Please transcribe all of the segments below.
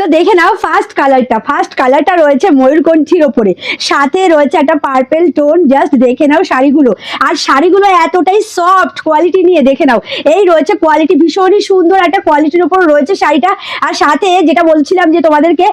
তো দেখে নাও ফার্স্ট কালারটা রয়েছে ময়ূরকণ্ঠীর ওপরে, সাথে রয়েছে একটা পার্পেল টোন। জাস্ট দেখে নাও শাড়িগুলো, আর শাড়িগুলো এতটাই সফট কোয়ালিটি নিয়ে দেখে নাও। এই রয়েছে কোয়ালিটি, ভীষণই সুন্দর একটা কোয়ালিটির উপর রয়েছে শাড়িটা। আর সাথে যেটা বলছিলাম যে তোমাদেরকে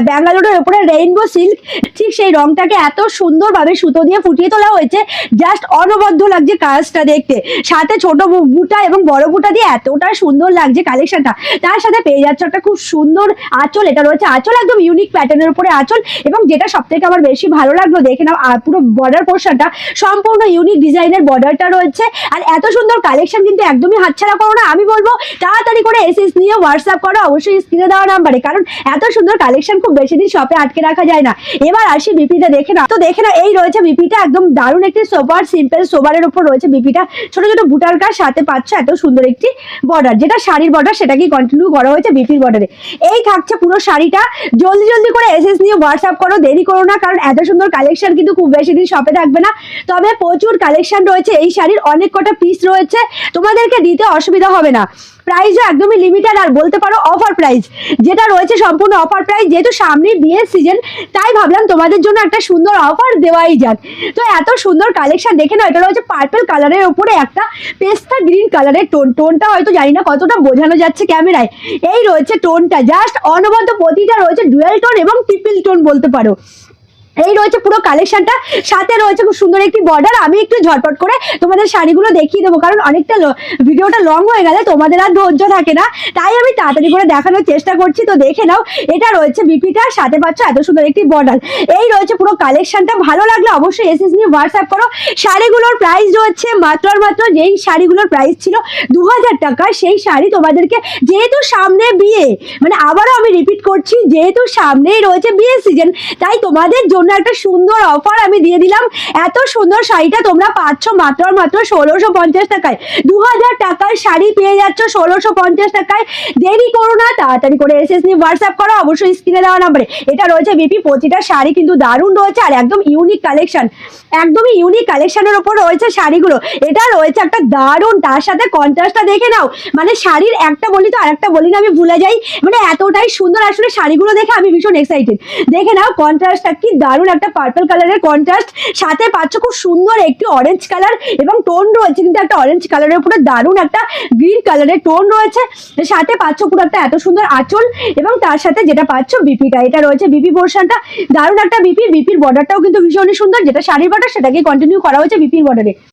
ব্যাঙ্গালোরের ওপরে রেইনবো সিল্ক, ঠিক সেই রংটাকে এত সুন্দরভাবে সুতো দিয়ে ফুটিয়ে তোলা হয়েছে, জাস্ট অনবদ্য লাগছে কাজটা দেখতে। সাথে ছোট বুটা এবং বড় বুটা দিয়ে এতটা সুন্দর লাগছে কালেকশনটা। তার সাথে পেয়ে যাচ্ছে একটা খুব সুন্দর আঁচল, এটা রয়েছে আঁচল একদম ইউনিক প্যাটার্নের উপরে আঁচল। এবং যেটা সব থেকে আমার বেশি ভালো লাগলো দেখে নাও, পুরো বর্ডার পোর্শনটা সম্পূর্ণ ইউনিক ডিজাইনের বর্ডারটা রয়েছে। আর এত সুন্দর কালেকশন কিন্তু একদমই হাতছাড়া করো না। আমি বলবো তাড়াতাড়ি করে এসএস নিয়ে হোয়াটসঅ্যাপ করো, অবশ্যই স্ক্রিনে দেওয়া নাম্বারে, কারণ এত সুন্দর কালেকশন খুব বেশি দিন শপে আটকে রাখা যায় না। এবার আসি বিপিটা দেখে না। তো দেখে না, এই রয়েছে বিপিটা একদম দারুণ একটি সোবার, সিম্পল সোবারের উপর রয়েছে বিপিটা। ছোট ছোট বুটার কাজ, সাথে পাচ্ছ এত সুন্দর একটি বর্ডার, যেটা শাড়ির বর্ডার সেটাকেই কন্টিনিউ করা হয়েছে বিপির বর্ডারে। এই থাকছে পুরো শাড়িটা। জলদি জলদি করে এসএস নিয়ে হোয়াটসঅ্যাপ করো, দেরি করো না, কারণ এত সুন্দর কালেকশন কিন্তু খুব বেশি দিন শপে থাকবে না। তবে প্রচুর কালেকশন রয়েছে, এই শাড়ির অনেক কটা পিস রয়েছে, তোমাদেরকে দিতে অসুবিধা হবে না। প্রাইসও একদমই লিমিটেড, আর বলতে পারো অফার প্রাইস, যেটা রয়েছে সম্পূর্ণ অফার প্রাইস। যেহেতু সামনে বিয়ের সিজন, তাই ভাবলাম তোমাদের জন্য একটা সুন্দর অফার দেওয়াই যাক। তো এত সুন্দর কালেকশন দেখে নাও। এটা রয়েছে পার্পল কালারের উপরে একটা পেস্তা গ্রিন কালারের টোনটা হয়তো জানি না কতটা বোঝানো যাচ্ছে ক্যামেরায়। এই রয়েছে টোনটা, জাস্ট অনবদ্য, প্রতিটা রয়েছে ডুয়েল টোন এবং ট্রিপল টোন বলতে পারো। এই রয়েছে পুরো কালেকশনটা, সাথে রয়েছে খুব সুন্দর একটি বর্ডার। আমি একটু ঝটপট করে তোমাদের শাড়িগুলো দেখিয়ে দেবো, কারণ অনেকটা ভিডিওটা লং হয়ে গেলে তোমাদের আর ধৈর্য থাকে না, তাই আমি তাড়াতাড়ি করে দেখানোর চেষ্টা করছি। তো দেখে নাও, এটা রয়েছে বিপিটা, সাথে পাচ্ছ এত সুন্দর একটি বর্ডার। এই রয়েছে পুরো কালেকশনটা। ভালো লাগলে অবশ্যই এসএস নিয়ে হোয়াটসঅ্যাপ করো। শাড়িগুলোর প্রাইস রয়েছে মাত্র আর মাত্র, যেই শাড়িগুলোর প্রাইস ছিল 2000 টাকা, সেই শাড়ি তোমাদেরকে, যেহেতু সামনে বিয়ে, মানে আবারও আমি রিপিট করছি, যেহেতু সামনেই রয়েছে বিয়ের সিজন, তাই তোমাদের জন্য একটা সুন্দর অফার আমি দিয়ে দিলাম। এত সুন্দর শাড়িটা তোমরা পাচ্ছ মাত্র আর মাত্র 1650 টাকায়। 2000 টাকার শাড়ি পেয়ে যাচ্ছ 1650 টাকায়। দেরি করো না, তাড়াতাড়ি করে এসএস নিয়ে হোয়াটসঅ্যাপ করো, অবশ্যই স্ক্রিনে দেওয়া নাম্বারে। এটা রয়েছে বিপি, প্রতিটা শাড়ি কিন্তু দারুণ রয়েছে, আর একদম ইউনিক কালেকশন, একদমই ইউনিক কালেকশনের ওপর রয়েছে শাড়িগুলো। এটা রয়েছে একটা দারুণ, তার সাথে কন্ট্রাস্টটা দেখে নাও। মানে শাড়ির একটা বলি তো আরেকটা বলি না, আমি ভুলে যাই, মানে এতটাই সুন্দর। আসলে শাড়িগুলো দেখে আমি ভীষণ এক্সাইটেড। দেখে নাও কন্ট্রাস্টটা কি দারুণ, একটা পার্পল কালারের কন্ট্রাস্ট, সাথে পাচ্ছ খুব সুন্দর একটি অরেঞ্জ কালার, এবং টোন রয়েছে কিন্তু একটা অরেঞ্জ কালারের উপরে দারুণ একটা গ্রিন কালারের টোন রয়েছে। সাথে পাচ্ছ পুরো একটা এত সুন্দর আঁচল, এবং তার সাথে যেটা পাচ্ছ বিপিটা, এটা রয়েছে বিপি পোর্শনটা, দারুণ একটা বিপির বর্ডারটাও কিন্তু ভীষণই সুন্দর। যেটা শাড়ির বর্ডার সেটাকে কন্টিনিউ করা হয়েছে বিপির বর্ডারে।